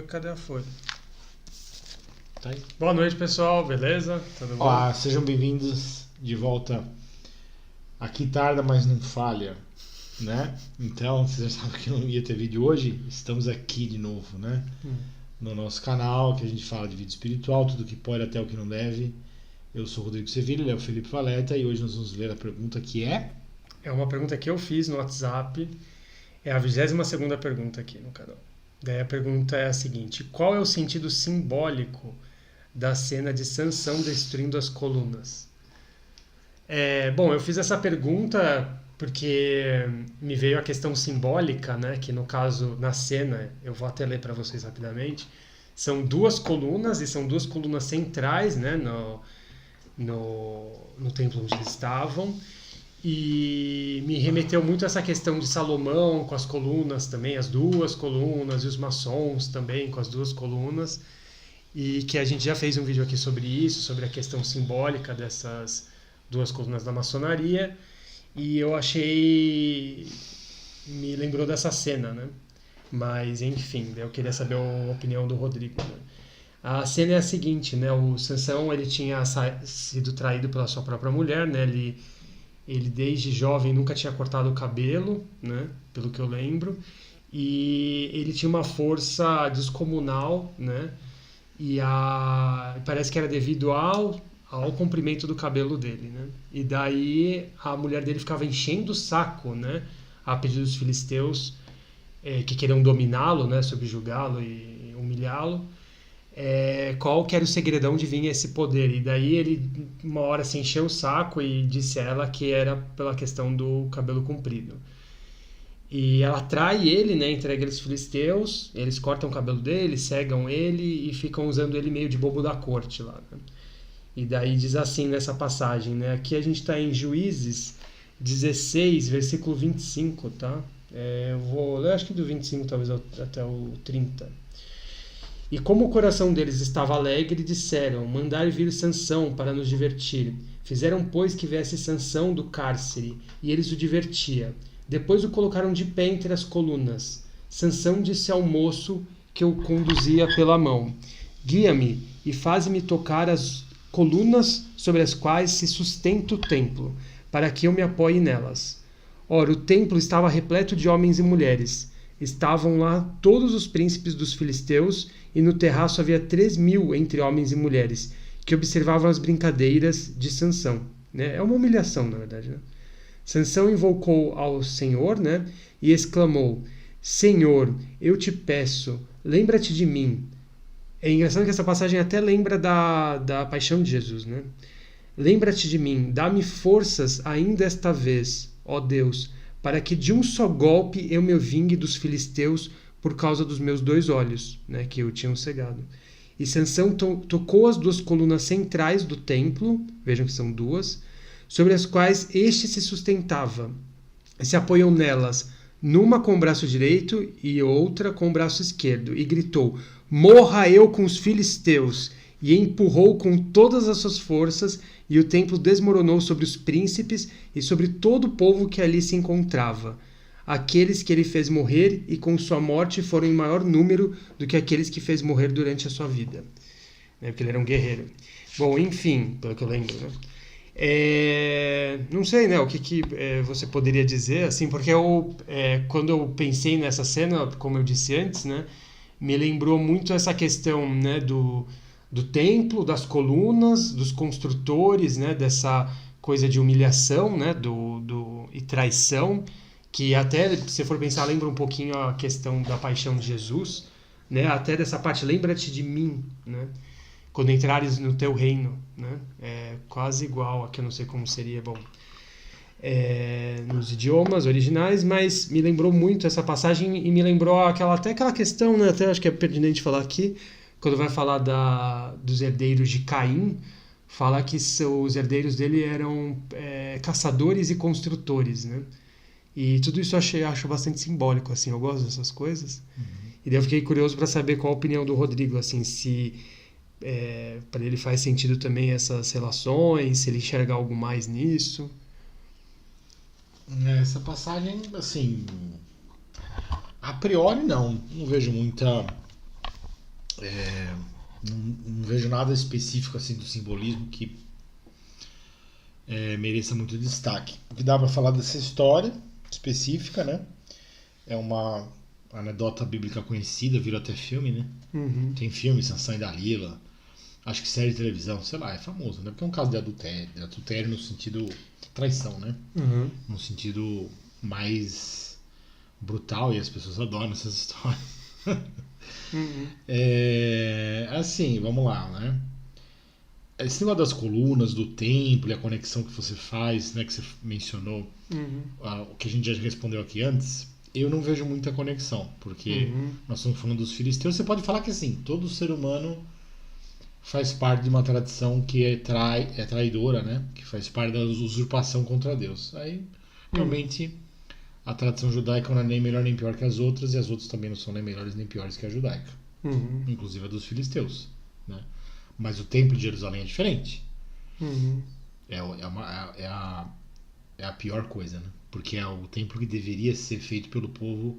Cadê a folha? Tá aí. Boa noite, pessoal. Beleza? Tudo bom? Olá, sejam bem-vindos de volta. Aqui tarda, mas não falha, né? Então, vocês já sabem que não ia ter vídeo hoje. Estamos aqui de novo, né? No nosso canal, que a gente fala de vida espiritual, tudo que pode até o que não deve. Eu sou o Rodrigo Sevilha, ele é o Felipe Valeta e hoje nós vamos ler a pergunta que é... É uma pergunta que eu fiz no WhatsApp. É a 22ª pergunta aqui no canal. Daí a pergunta é a seguinte: qual é o sentido simbólico da cena de Sansão destruindo as colunas? Bom, eu fiz essa pergunta porque me veio a questão simbólica, né? Que no caso, na cena, eu vou até ler para vocês rapidamente. São duas colunas e são duas colunas centrais, né? No templo onde eles estavam. E me remeteu muito a essa questão de Salomão com as colunas também, as duas colunas, e os maçons também com as duas colunas. E que a gente já fez um vídeo aqui sobre isso, sobre a questão simbólica dessas duas colunas da maçonaria. E eu achei... me lembrou dessa cena, né? Mas, enfim, eu queria saber a opinião do Rodrigo, né? A cena é a seguinte, né? O Sansão, ele tinha sido traído pela sua própria mulher, né? Ele desde jovem nunca tinha cortado o cabelo, né? Pelo que eu lembro. E ele tinha uma força descomunal, né? E parece que era devido ao comprimento do cabelo dele, né? E daí a mulher dele ficava enchendo o saco, né? A pedido dos filisteus que queriam dominá-lo, né? Subjugá-lo e humilhá-lo. Qual que era o segredão de vir esse poder? E daí ele uma hora se encheu o saco e disse a ela que era pela questão do cabelo comprido. E ela trai ele, né, entrega eles filisteus, eles cortam o cabelo dele, cegam ele e ficam usando ele meio de bobo da corte lá, né? E daí diz assim nessa passagem, né? Aqui a gente está em Juízes 16, versículo 25, tá? Eu vou ler, acho que do 25 talvez até o 30. E como o coração deles estava alegre, disseram: mandai vir Sansão para nos divertir. Fizeram, pois, que viesse Sansão do cárcere, e eles o divertia. Depois o colocaram de pé entre as colunas. Sansão disse ao moço que o conduzia pela mão: guia-me e faze-me tocar as colunas sobre as quais se sustenta o templo, para que eu me apoie nelas. Ora, o templo estava repleto de homens e mulheres. Estavam lá todos os príncipes dos filisteus, e no terraço havia 3.000 entre homens e mulheres, que observavam as brincadeiras de Sansão. Né? É uma humilhação, na verdade. Né? Sansão invocou ao Senhor, né? E exclamou: Senhor, eu te peço, lembra-te de mim. É engraçado que essa passagem até lembra da paixão de Jesus. Né? Lembra-te de mim, dá-me forças ainda esta vez, ó Deus, para que de um só golpe eu me vingue dos filisteus por causa dos meus 2 olhos, né, que o tinham cegado. E Sansão tocou as 2 colunas centrais do templo, vejam que são 2, sobre as quais este se sustentava. E se apoiam nelas, numa com o braço direito e outra com o braço esquerdo, e gritou: morra eu com os filisteus! E empurrou com todas as suas forças, e o templo desmoronou sobre os príncipes e sobre todo o povo que ali se encontrava. Aqueles que ele fez morrer, e com sua morte foram em maior número do que aqueles que fez morrer durante a sua vida. Porque ele era um guerreiro. Bom, enfim, pelo que eu lembro, né? Não sei, né, o que você poderia dizer, assim, porque quando eu pensei nessa cena, como eu disse antes, né, me lembrou muito essa questão, né, do templo, das colunas, dos construtores, né, dessa coisa de humilhação, né, e traição, que até, se for pensar, lembra um pouquinho a questão da paixão de Jesus, né, até dessa parte, lembra-te de mim, né, quando entrares no teu reino, né, é quase igual, aqui eu não sei como seria, bom, nos idiomas originais, mas me lembrou muito essa passagem e me lembrou até aquela questão, né, até acho que é pertinente falar aqui, quando vai falar dos herdeiros de Caim, fala que os herdeiros dele eram caçadores e construtores, né? E tudo isso eu acho bastante simbólico, assim, eu gosto dessas coisas. Uhum. E daí eu fiquei curioso para saber qual a opinião do Rodrigo, assim, se para ele faz sentido também essas relações, se ele enxerga algo mais nisso. Essa passagem, assim, a priori não vejo muita Não vejo nada específico assim do simbolismo que mereça muito destaque. O que dá para falar dessa história específica, né? É uma anedota bíblica conhecida, virou até filme, né? Tem filme, Sansão e Dalila, acho que série de televisão, sei lá, é famoso, né? Porque é um caso de adultério no sentido traição, né? No sentido mais brutal, e as pessoas adoram essas histórias. Assim, vamos lá, né? Esse negócio das colunas, do templo e a conexão que você faz, né, que você mencionou, o que a gente já respondeu aqui antes, eu não vejo muita conexão, porque nós estamos falando dos filisteus. Você pode falar que assim, todo ser humano faz parte de uma tradição que é traidora, né? Que faz parte da usurpação contra Deus. Aí, realmente, a tradição judaica não é nem melhor nem pior que as outras, e as outras também não são nem melhores nem piores que a judaica. Inclusive a dos filisteus, né? Mas o templo de Jerusalém é diferente. É a pior coisa, né? Porque é o templo que deveria ser feito pelo povo,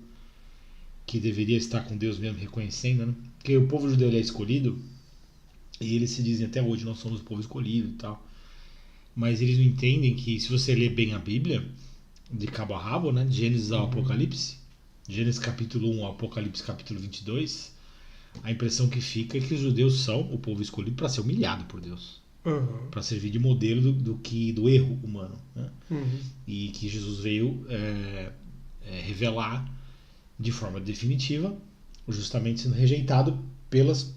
que deveria estar com Deus mesmo, reconhecendo, né? Porque o povo judeu ele é escolhido, e eles se dizem até hoje, nós somos o povo escolhido e tal. Mas eles não entendem que, se você ler bem a Bíblia, de cabo a rabo, né? De Gênesis ao Apocalipse, Gênesis capítulo 1 ao Apocalipse capítulo 22, a impressão que fica é que os judeus são o povo escolhido para ser humilhado por Deus, para servir de modelo do erro humano, né? E que Jesus veio revelar de forma definitiva, justamente sendo rejeitado pelas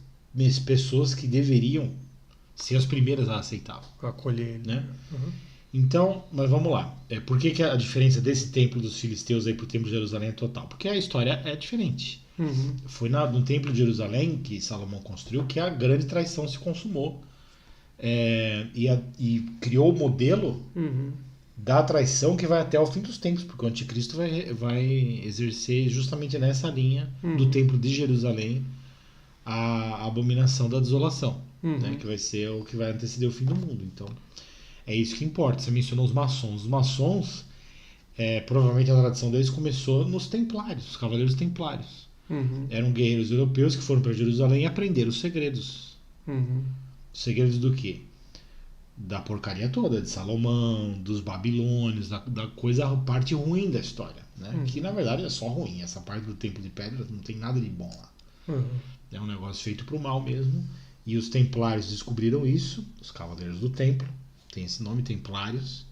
pessoas que deveriam ser as primeiras a aceitá-lo, a acolher ele, né? Então, mas vamos lá. Por que a diferença desse templo dos filisteus aí pro templo de Jerusalém é total? Porque a história é diferente. Foi no templo de Jerusalém que Salomão construiu que a grande traição se consumou, e criou o modelo da traição que vai até o fim dos tempos, porque o anticristo vai exercer justamente nessa linha do templo de Jerusalém a abominação da desolação, né, que vai ser o que vai anteceder o fim do mundo. Então é isso que importa. Você mencionou os maçons. Os maçons, provavelmente a tradição deles começou nos templários, os cavaleiros templários. Eram guerreiros europeus que foram para Jerusalém e aprenderam os segredos. Os segredos do quê? Da porcaria toda, de Salomão, dos babilônios, da coisa, a parte ruim da história, né? Que na verdade é só ruim. Essa parte do templo de pedra não tem nada de bom lá. É um negócio feito pro mal mesmo. E os templários descobriram isso, os cavaleiros do templo, tem esse nome, templários.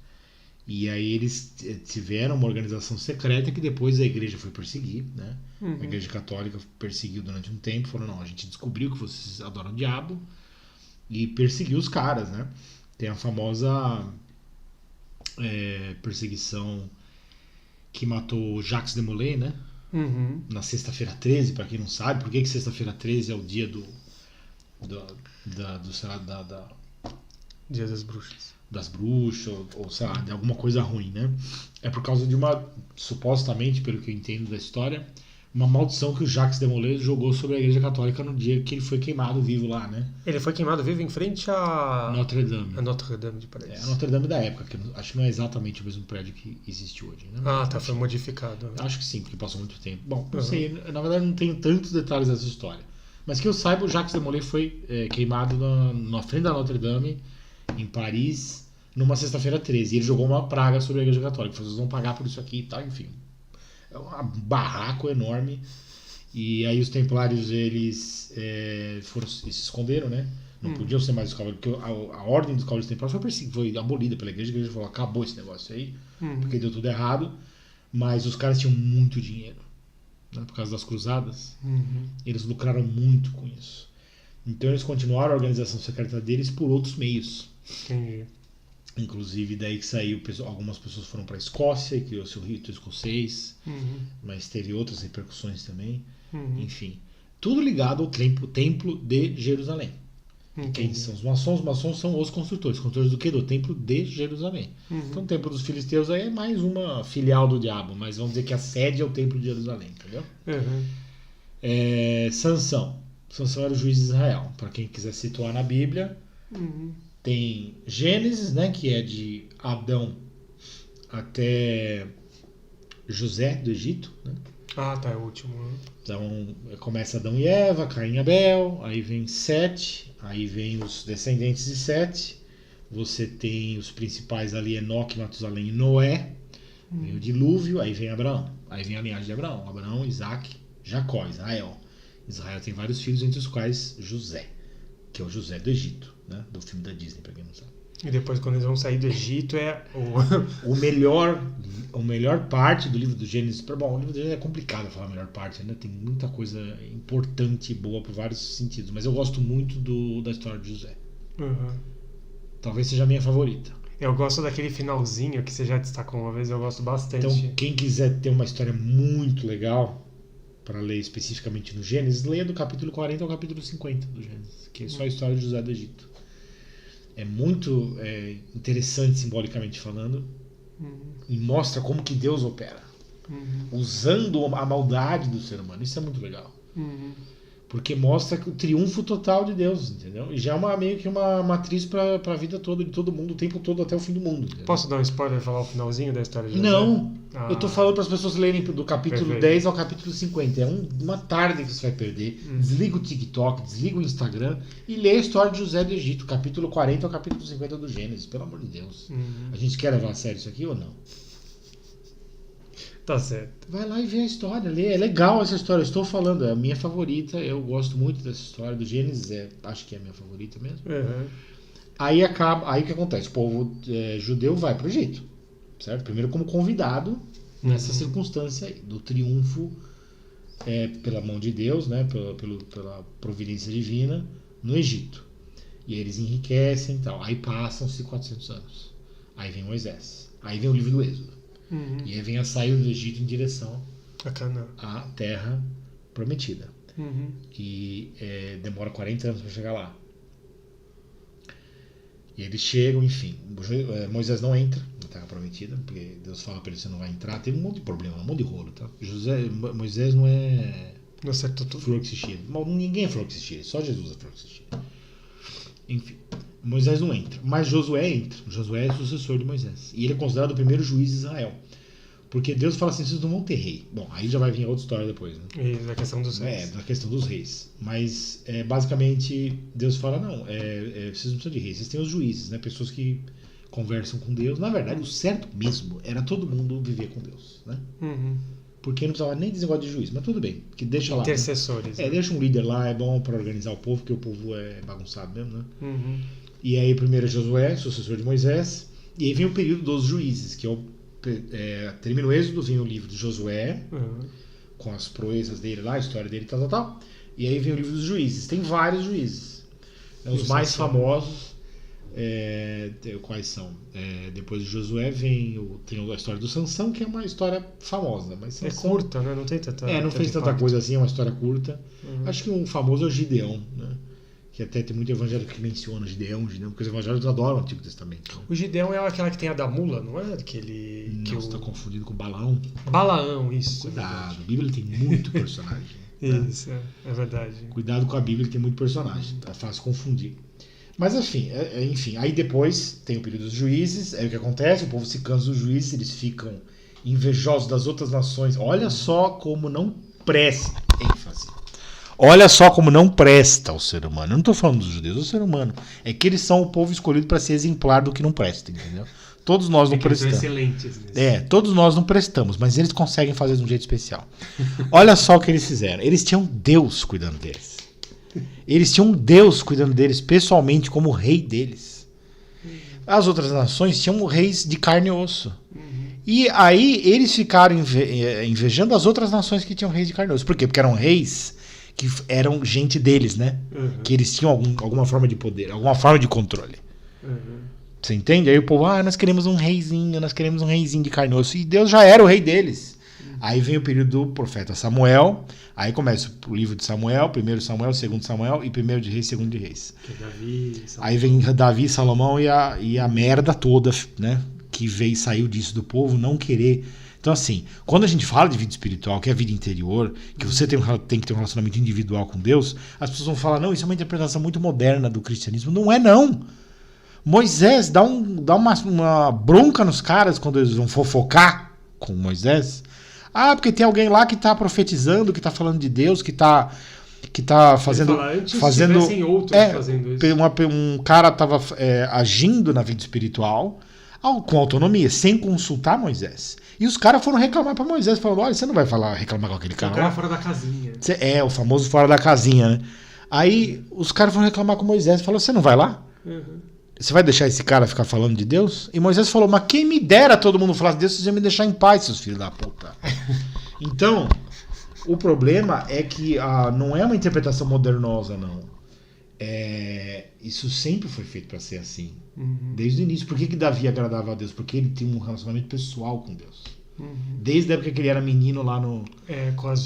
E aí eles tiveram uma organização secreta que depois a igreja foi perseguir, né? A igreja católica perseguiu durante um tempo, falou, não, a gente descobriu que vocês adoram o diabo, e perseguiu os caras, né? Tem a famosa perseguição que matou Jacques de Molay, né? Na sexta-feira 13, para quem não sabe. Por que sexta-feira 13 é o dia Dia das Bruxas. Das bruxas, ou sei lá, de alguma coisa ruim, né? É por causa de supostamente, pelo que eu entendo da história, uma maldição que o Jacques de Molay jogou sobre a igreja católica no dia que ele foi queimado vivo lá, né? Ele foi queimado vivo em frente a Notre Dame. A Notre Dame de Paris. A Notre Dame da época, que acho que não é exatamente o mesmo prédio que existe hoje, né? Foi modificado. Acho que sim, porque passou muito tempo. Bom, não sei, na verdade não tenho tantos detalhes dessa história. Mas que eu saiba, o Jacques de Molay foi queimado na frente da Notre Dame, em Paris, numa sexta-feira 13. E ele jogou uma praga sobre a igreja católica. Vocês vão pagar por isso aqui e tal, enfim. É um barraco enorme. E aí os templários, eles se esconderam, né? Não podiam ser mais os cavaleiros, porque a ordem dos cavaleiros templários foi abolida pela igreja. A igreja falou, acabou esse negócio aí, porque deu tudo errado. Mas os caras tinham muito dinheiro, né? Por causa das cruzadas. Eles lucraram muito com isso. Então eles continuaram a organização secreta deles por outros meios. Entendi. Inclusive daí que saiu, algumas pessoas foram para a Escócia e criou-se o rito escocês, mas teve outras repercussões também. Enfim, tudo ligado ao templo de Jerusalém. Quem são os maçons? Os maçons são os construtores. Construtores do quê? Do templo de Jerusalém. Então o templo dos filisteus aí é mais uma filial do diabo, mas vamos dizer que a sede é o templo de Jerusalém, entendeu? Sansão era o juiz de Israel. Para quem quiser situar na Bíblia, tem Gênesis, né, que é de Adão até José do Egito, né? Ah, tá, é o último. Então, começa Adão e Eva, Caim e Abel, aí vem Sete, aí vem os descendentes de Sete, você tem os principais ali, Enoque, Matusalém e Noé, vem o dilúvio, aí vem Abraão, aí vem a linhagem de Abraão, Isaac, Jacó, Israel. Israel tem vários filhos, entre os quais José, que é o José do Egito, né? Do filme da Disney, pra quem não sabe. E depois, quando eles vão sair do Egito, é A melhor parte do livro do Gênesis. Bom, o livro do Gênesis é complicado falar a melhor parte, ainda tem muita coisa importante e boa por vários sentidos, mas eu gosto muito da história de José. Uhum. Talvez seja a minha favorita. Eu gosto daquele finalzinho que você já destacou uma vez, eu gosto bastante. Então, quem quiser ter uma história muito legal para ler especificamente no Gênesis, leia do capítulo 40 ao capítulo 50 do Gênesis, que é só a história de José do Egito. É muito interessante simbolicamente falando, e mostra como que Deus opera, usando a maldade do ser humano. Isso é muito legal, porque mostra o triunfo total de Deus, entendeu? E já é meio que uma matriz para a vida toda de todo mundo, o tempo todo até o fim do mundo, entendeu? Posso dar um spoiler e falar o finalzinho da história de José? Não, eu tô falando para as pessoas lerem do capítulo Perfeito. 10 ao capítulo 50. É uma tarde que você vai perder. Desliga o TikTok, desliga o Instagram e lê a história de José do Egito, capítulo 40 ao capítulo 50 do Gênesis, pelo amor de Deus. A gente quer levar a sério isso aqui ou não? Tá certo. Vai lá e vê a história, lê. É legal essa história, eu estou falando, é a minha favorita, eu gosto muito dessa história do Gênesis, acho que é a minha favorita mesmo. Aí o que acontece? O povo judeu vai para o Egito, certo? Primeiro como convidado nessa circunstância aí, do triunfo pela mão de Deus, né? Pela providência divina no Egito. E aí eles enriquecem e tal. Aí passam-se 400 anos. Aí vem Moisés. Aí vem o livro do Êxodo. E aí vem a saída do Egito em direção à terra prometida. E demora 40 anos para chegar lá. E eles chegam, enfim. Moisés não entra na terra prometida, porque Deus fala para ele: você não vai entrar. Tem um monte de problema, um monte de rolo, tá? Moisés não é. Não acertou tudo. Flor que se cheira. Ninguém é flor que se cheira, só Jesus é flor que se cheira. Enfim, Moisés não entra, mas Josué entra. Josué é sucessor de Moisés. E ele é considerado o primeiro juiz de Israel. Porque Deus fala assim: vocês não vão ter rei. Bom, aí já vai vir outra história depois, né? E da questão dos reis. Da questão dos reis. Mas, basicamente, Deus fala: não, vocês não precisam de reis, vocês têm os juízes, né? Pessoas que conversam com Deus. Na verdade, o certo mesmo era todo mundo viver com Deus, né? Porque não precisava nem desse negócio de juiz, mas tudo bem, que deixa lá. Intercessores. Né? Deixa um líder lá, é bom para organizar o povo, porque o povo é bagunçado mesmo, né? E aí, primeiro é Josué, sucessor de Moisés, e aí vem o período dos juízes, que termina o Êxodo, vem o livro de Josué, com as proezas dele lá, a história dele, tal. E aí vem o livro dos juízes. Tem vários juízes. Os mais famosos, quais são? Depois de Josué tem a história do Sansão, que é uma história famosa. Mas Sansão, curta, né? Não tem tanta. Não fez tanta coisa assim, é uma história curta. Acho que um famoso é o Gideão, né? Que até tem muito evangélico que menciona Gideão, porque os evangélicos adoram o Antigo Testamento. O Gideão é aquela que tem a da mula, não é? Não, você está confundindo com Balaão. Balaão, isso. Cuidado, a Bíblia tem muito personagem. Isso, é verdade. Cuidado com a Bíblia, que tem muito personagem. É fácil confundir. Mas enfim, aí depois tem o período dos juízes, aí o que acontece? O povo se cansa dos juízes, eles ficam invejosos das outras nações. Olha só como não presta, ênfase. Olha só como não presta o ser humano. Eu não estou falando dos judeus, do ser humano. É que eles são o povo escolhido para ser exemplar do que não presta, entendeu? Todos nós não prestamos. São excelentes nisso. Todos nós não prestamos, mas eles conseguem fazer de um jeito especial. Olha só o que eles fizeram. Eles tinham Deus cuidando deles. Eles tinham Deus cuidando deles pessoalmente como o rei deles. As outras nações tinham reis de carne e osso. E aí eles ficaram invejando as outras nações que tinham reis de carne e osso. Por quê? Porque eram reis que eram gente deles, né? Que eles tinham alguma forma de poder, alguma forma de controle. Você entende? Aí o povo, nós queremos um reizinho de carne e osso. E Deus já era o rei deles. Aí vem o período do profeta Samuel. Aí começa o livro de Samuel, 1 Samuel, 2 Samuel e 1 de Reis, 2 de Reis. Aí vem Davi, Salomão e a merda toda, né? Que saiu disso do povo não querer. Então, assim, quando a gente fala de vida espiritual, que é a vida interior, que você tem que ter um relacionamento individual com Deus, as pessoas vão falar: não, isso é uma interpretação muito moderna do cristianismo. Não é, não. Moisés dá uma bronca nos caras quando eles vão fofocar com Moisés. porque tem alguém lá que tá profetizando, que tá falando de Deus, que tá fazendo... tivessem outros fazendo isso. Um cara tava agindo na vida espiritual com autonomia, sem consultar Moisés. E os caras foram reclamar pra Moisés, falando, olha, você não vai reclamar com aquele cara lá? O cara fora da casinha. O famoso fora da casinha, né? Aí os caras foram reclamar com Moisés, falou, você não vai lá? Uhum. Você vai deixar esse cara ficar falando de Deus? E Moisés falou, mas quem me dera todo mundo falar de Deus, vocês iam me deixar em paz, seus filhos da puta. Então, o problema é que não é uma interpretação modernosa, não. Isso sempre foi feito para ser assim. Uhum. Desde o início. Por que Davi agradava a Deus? Porque ele tinha um relacionamento pessoal com Deus. Uhum. Desde a época que ele era menino lá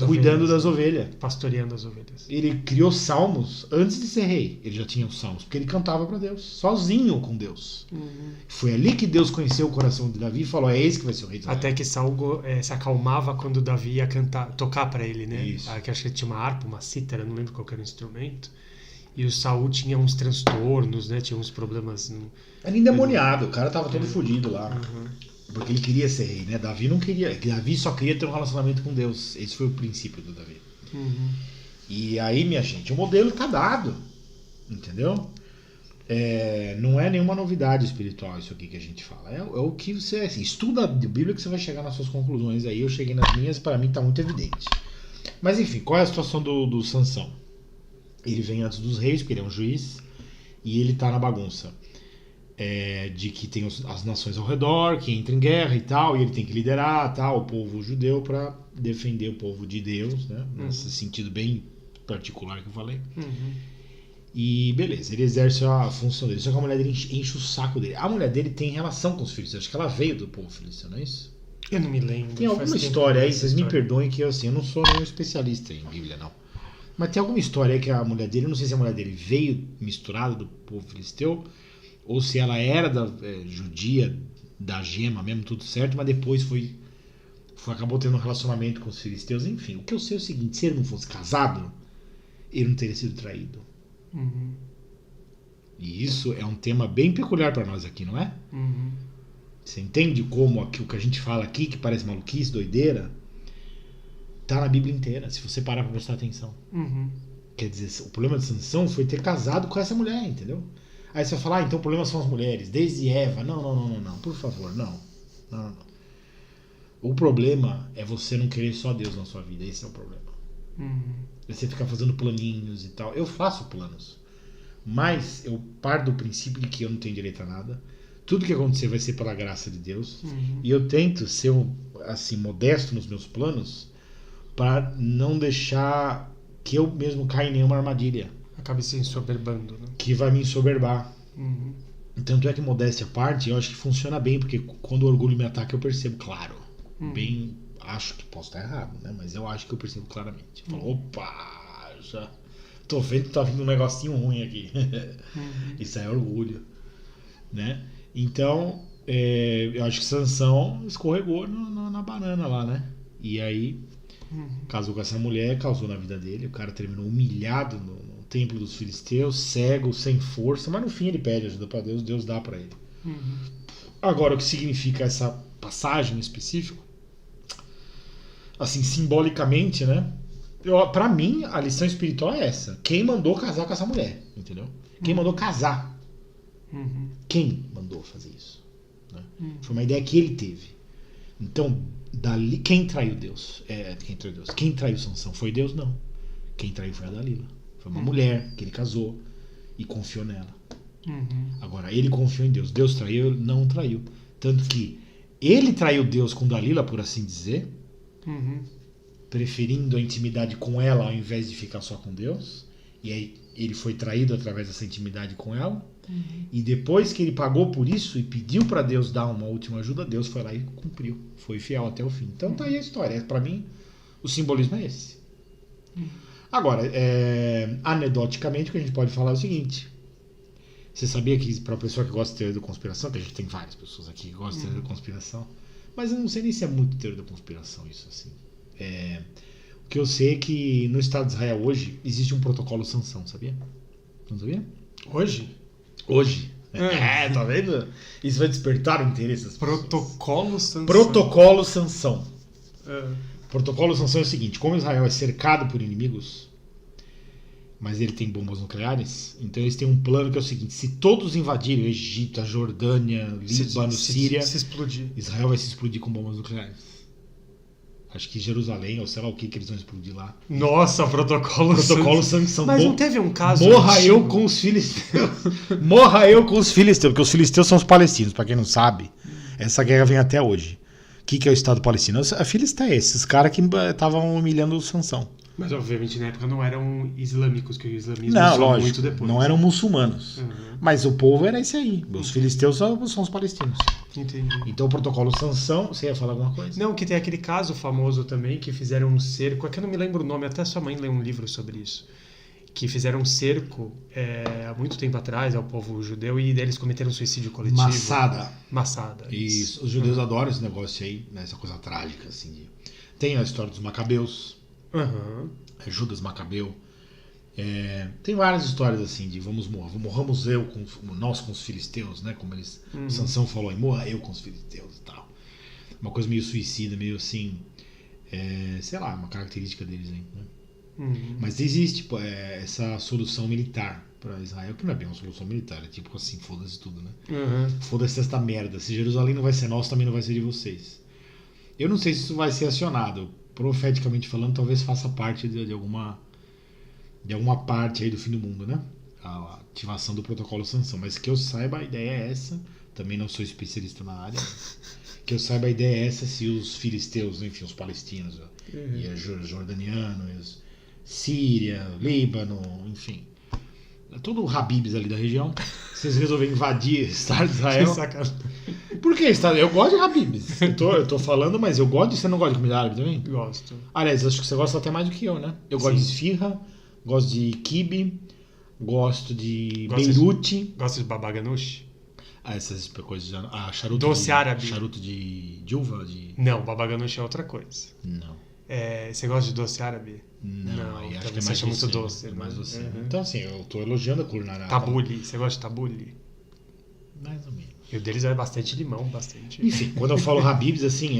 cuidando das ovelhas. Pastoreando as ovelhas. Ele criou salmos antes de ser rei. Ele já tinha os salmos, porque ele cantava para Deus, sozinho com Deus. Uhum. Foi ali que Deus conheceu o coração de Davi e falou, é esse que vai ser o rei de Israel. Até que Saul se acalmava quando Davi ia tocar para ele, né? Isso. Que acho que ele tinha uma harpa, uma cítara, não lembro qual era o instrumento. E o Saul tinha uns transtornos, né? Tinha uns problemas. Era endemoniado, o cara tava todo fodido lá. Uhum. Porque ele queria ser rei, né? Davi não queria. Davi só queria ter um relacionamento com Deus. Esse foi o princípio do Davi. Uhum. E aí, minha gente, o modelo tá dado. Entendeu? Não é nenhuma novidade espiritual isso aqui que a gente fala. É o que você estuda a Bíblia que você vai chegar nas suas conclusões. Aí eu cheguei nas minhas, para mim tá muito evidente. Mas enfim, qual é a situação do Sansão? Ele vem antes dos reis, porque ele é um juiz, e ele tá na bagunça. De que tem as nações ao redor, que entra em guerra e tal, e ele tem que liderar o povo judeu para defender o povo de Deus, né? Nesse sentido bem particular que eu falei. Uhum. E beleza, ele exerce a função dele, só que a mulher dele enche o saco dele. A mulher dele tem relação com os filhos, acho que ela veio do povo filisteu, não é isso? Eu não me lembro. Tem alguma história aí, vocês me perdoem que eu não sou nenhum especialista em Bíblia, não. Mas tem alguma história aí que a mulher dele, não sei se a mulher dele veio misturada do povo filisteu, ou se ela era judia, da gema mesmo, tudo certo, mas depois acabou tendo um relacionamento com os filisteus. Enfim, o que eu sei é o seguinte, se ele não fosse casado, ele não teria sido traído. Uhum. E isso é um tema bem peculiar para nós aqui, não é? Uhum. Você entende como o que a gente fala aqui, que parece maluquice, doideira, tá na Bíblia inteira, se você parar para prestar atenção. Uhum. Quer dizer, o problema de Sansão foi ter casado com essa mulher, entendeu? Aí você vai falar, então o problema são as mulheres, desde Eva. Não, por favor, não. O problema é você não querer só Deus na sua vida, esse é o problema. Uhum. Você ficar fazendo planinhos e tal. Eu faço planos, mas eu parto do princípio de que eu não tenho direito a nada. Tudo que acontecer vai ser pela graça de Deus. Uhum. E eu tento ser assim, modesto nos meus planos para não deixar que eu mesmo caia em nenhuma armadilha. Acaba se ensoberbando, né? Que vai me ensoberbar. Uhum. Tanto é que, modéstia à parte, eu acho que funciona bem, porque quando o orgulho me ataca, eu percebo, claro. Bem, acho que posso estar errado, né? Mas eu acho que eu percebo claramente. Eu falo, opa, já tô vendo que tá vindo um negocinho ruim aqui. Isso aí é orgulho, né? Então, eu acho que Sansão escorregou na banana lá, né? E aí, casou com essa mulher, causou na vida dele. O cara terminou humilhado no templo dos filisteus, cego, sem força, mas no fim ele pede ajuda para Deus, Deus dá para ele. Agora, o que significa essa passagem em específico? Assim, simbolicamente, né? Para mim, a lição espiritual é essa. Quem mandou casar com essa mulher, entendeu? Quem mandou casar? Quem mandou fazer isso? Né? Foi uma ideia que ele teve. Então, dali, quem traiu Deus? Quem traiu Sansão? Foi Deus? Não. Quem traiu foi a Dalila. Foi uma mulher que ele casou e confiou nela. Agora, ele confiou em Deus. Deus traiu, ele não traiu. Tanto que ele traiu Deus com Dalila, por assim dizer, preferindo a intimidade com ela ao invés de ficar só com Deus. E aí ele foi traído através dessa intimidade com ela. E depois que ele pagou por isso e pediu para Deus dar uma última ajuda, Deus foi lá e cumpriu. Foi fiel até o fim. Então tá aí a história. Para mim, o simbolismo é esse. Agora, anedoticamente, o que a gente pode falar é o seguinte. Você sabia que para a pessoa que gosta de teoria da conspiração, que a gente tem várias pessoas aqui que gostam de teoria da conspiração, mas eu não sei nem se é muito teoria da conspiração isso assim. O que eu sei é que no Estado de Israel hoje existe um protocolo Sansão, sabia? Não sabia? Hoje? Hoje. Tá vendo? Isso vai despertar o interesse das pessoas. Protocolo Sansão. Protocolo Sansão. Protocolo Sansão é o seguinte: como Israel é cercado por inimigos, mas ele tem bombas nucleares, então eles têm um plano que é o seguinte: se todos invadirem o Egito, a Jordânia, Líbano, Síria, se explodir. Israel vai se explodir com bombas nucleares. Acho que Jerusalém, ou sei lá o que eles vão explodir lá. Nossa, protocolo Sansão. Mas não teve um caso Morra antigo? eu com os filisteus. Morra eu com os filisteus, porque os filisteus são os palestinos, pra quem não sabe. Essa guerra vem até hoje. O que é o Estado palestino? A Filistéia, esses caras que estavam humilhando o Sansão. Mas obviamente na época não eram islâmicos, que o islamismo Não, só lógico, muito depois. não eram muçulmanos. Uhum. Mas o povo era esse aí. Os filisteus são os palestinos. Entendi. Então o protocolo Sansão, você ia falar alguma coisa? Não, que tem aquele caso famoso também, que fizeram um cerco, é que eu não me lembro o nome, até sua mãe leu um livro sobre isso, que fizeram um cerco há muito tempo atrás ao povo judeu e eles cometeram suicídio coletivo. Massada. Isso. Os judeus adoram esse negócio aí, né, essa coisa trágica. Assim. Tem a história dos Macabeus, Judas Macabeu. Tem várias histórias assim de morramos nós com os filisteus, né? Como eles, o Sansão falou, morra eu com os filisteus e tal. Uma coisa meio suicida, meio assim, sei lá, uma característica deles aí, né? Mas existe essa solução militar para Israel, que não é bem uma solução militar, é tipo assim, foda-se tudo, né? Foda-se esta merda. Se Jerusalém não vai ser nosso, também não vai ser de vocês. Eu não sei se isso vai ser acionado. Profeticamente falando, talvez faça parte de alguma parte aí do fim do mundo, né? A ativação do protocolo Sansão. Mas que eu saiba, a ideia é essa. Também não sou especialista na área. Que eu saiba, a ideia é essa, se os filisteus, enfim, os palestinos, e os jordanianos, Síria, Líbano, enfim, todo o Habibs ali da região, vocês resolverem invadir o Estado de Israel. Por que Estado? Eu gosto de Habibs. Eu tô falando, mas eu gosto. Você não gosta de comida árabe também? Gosto. Aliás, acho que você gosta até mais do que eu, né? Eu gosto de esfirra, gosto de quibe, gosto de beirute. Gosta de baba ganoush? Essas coisas. Charuto doce árabe. Charuto de uva? Não, baba ganoush é outra coisa. Não. Você gosta de doce árabe? Não, acho que é mais muito doce. É mais doce. Então, assim, eu tô elogiando a culinária. Tabule. Você gosta de tabule? Mais ou menos. E o deles é bastante limão, bastante. Enfim, quando eu falo Habibs, assim,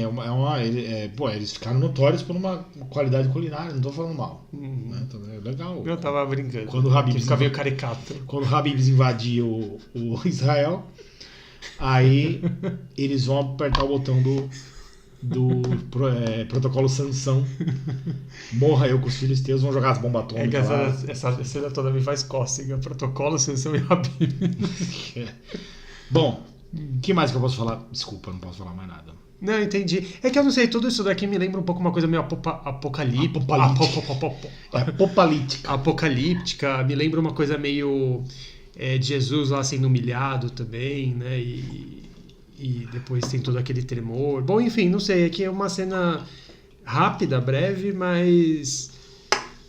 eles ficaram notórios por uma qualidade culinária, não tô falando mal. Né? Então, é legal. Eu tava brincando. Quando o Habibs fica meio caricato. Quando o Habibs invadiu o Israel, aí eles vão apertar o botão do protocolo Sansão. Morra eu com os filisteus, vão jogar as bombas atômicas lá. Essa cena toda me faz cócega. Protocolo Sansão e Habibs. Bom, o que mais que eu posso falar? Desculpa, não posso falar mais nada. Não, entendi. É que eu não sei, tudo isso daqui me lembra um pouco uma coisa meio apocalíptica. Apocalíptica. Me lembra uma coisa meio de Jesus lá sendo humilhado também, né? E depois tem todo aquele tremor. Bom, enfim, não sei. Aqui é uma cena rápida, breve, mas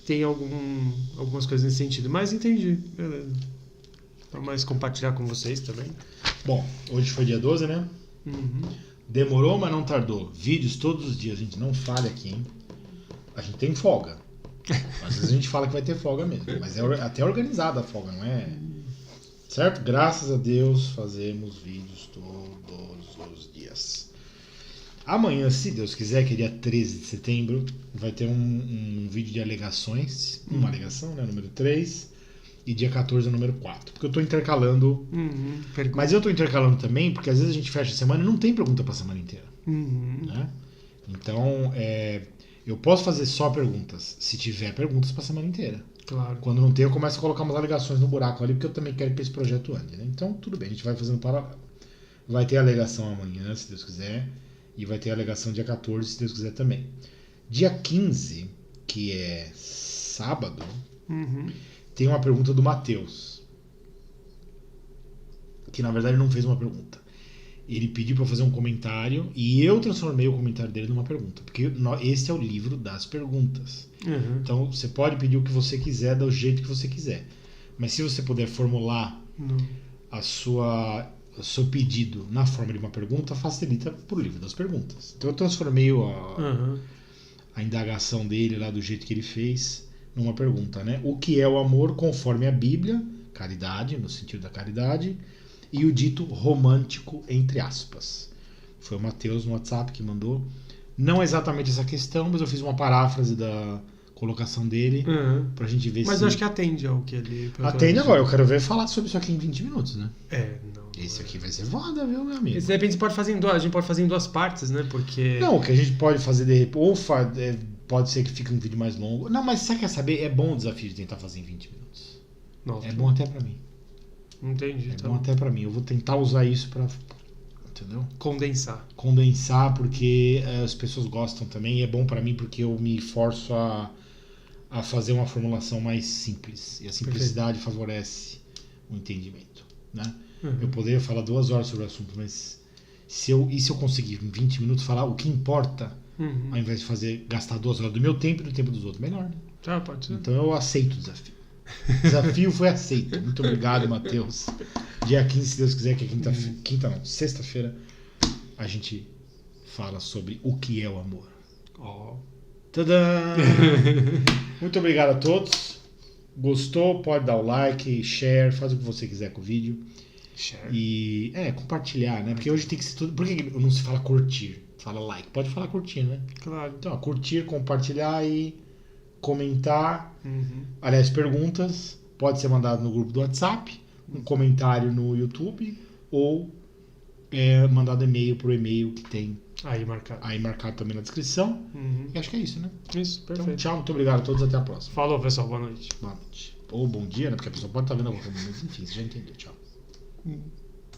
tem algumas coisas nesse sentido. Mas entendi. Beleza. Para mais compartilhar com vocês também. Bom, hoje foi dia 12, né? Demorou, mas não tardou. Vídeos todos os dias, a gente não falha aqui, hein? A gente tem folga. Às vezes a gente fala que vai ter folga mesmo, mas é até organizada a folga, não é? Certo? Graças a Deus fazemos vídeos todos os dias. Amanhã, se Deus quiser, que é dia 13 de setembro, vai ter um vídeo de alegações. Uma alegação, né? Número 3. E dia 14 é o número 4. Porque eu tô intercalando. Mas eu tô intercalando também, porque às vezes a gente fecha a semana e não tem pergunta pra semana inteira. Né? Então, eu posso fazer só perguntas se tiver perguntas pra semana inteira. Claro. Quando não tem, eu começo a colocar umas alegações no buraco ali, porque eu também quero que esse projeto ande. Né? Então, tudo bem, a gente vai fazendo paralelo. Vai ter alegação amanhã, se Deus quiser. E vai ter alegação dia 14, se Deus quiser também. Dia 15, que é sábado. Tem uma pergunta do Matheus, que na verdade não fez uma pergunta. Ele pediu para fazer um comentário e eu transformei o comentário dele numa pergunta, porque esse é o livro das perguntas. Então você pode pedir o que você quiser do jeito que você quiser, mas se você puder formular o seu pedido na forma de uma pergunta, facilita pro livro das perguntas. Então eu transformei a indagação dele lá do jeito que ele fez numa pergunta, né? O que é o amor conforme a Bíblia? Caridade, no sentido da caridade, e o dito romântico, entre aspas. Foi o Matheus no WhatsApp que mandou Não exatamente essa questão, mas eu fiz uma paráfrase da colocação dele pra gente ver Mas se... eu acho que atende ao que ele... Atende agora, eu quero ver falar sobre isso aqui em 20 minutos, né? Não. Esse aqui vai ser foda, viu, meu amigo? Esse, de repente, a gente pode fazer em 2 partes, né? Porque... Não, o que a gente pode fazer de repente, ou pode ser que fique um vídeo mais longo. Não, mas você quer saber? É bom o desafio de tentar fazer em 20 minutos. Nossa, É bom até pra mim. Entendi. É bom até pra mim. Eu vou tentar usar isso pra... Entendeu? Condensar, porque as pessoas gostam também. E é bom pra mim porque eu me forço a fazer uma formulação mais simples. E a simplicidade favorece o entendimento, né? Eu poderia falar 2 horas sobre o assunto, mas se eu conseguir em 20 minutos falar o que importa, ao invés de gastar 2 horas do meu tempo e do tempo dos outros, melhor, né? Tá, pode ser. Então eu aceito o desafio. O desafio foi aceito. Muito obrigado, Matheus. Dia 15, se Deus quiser, que é sexta-feira, a gente fala sobre o que é o amor. Tadã! Muito obrigado a todos. Gostou? Pode dar o like, share, faz o que você quiser com o vídeo. Share. E compartilhar, né? Porque hoje tem que ser tudo. Por que não se fala curtir? Fala like. Pode falar curtir, né? Claro. Então, curtir, compartilhar e comentar. Aliás, perguntas. Pode ser mandado no grupo do WhatsApp, um comentário no YouTube ou mandado e-mail pro e-mail que tem Aí marcado também na descrição. E acho que é isso, né? Isso, perfeito. Então, tchau, muito obrigado a todos, até a próxima. Falou, pessoal, boa noite. Boa noite. Ou bom dia, né? Porque a pessoa pode estar vendo algum momento. Enfim, você já entendeu. Tchau.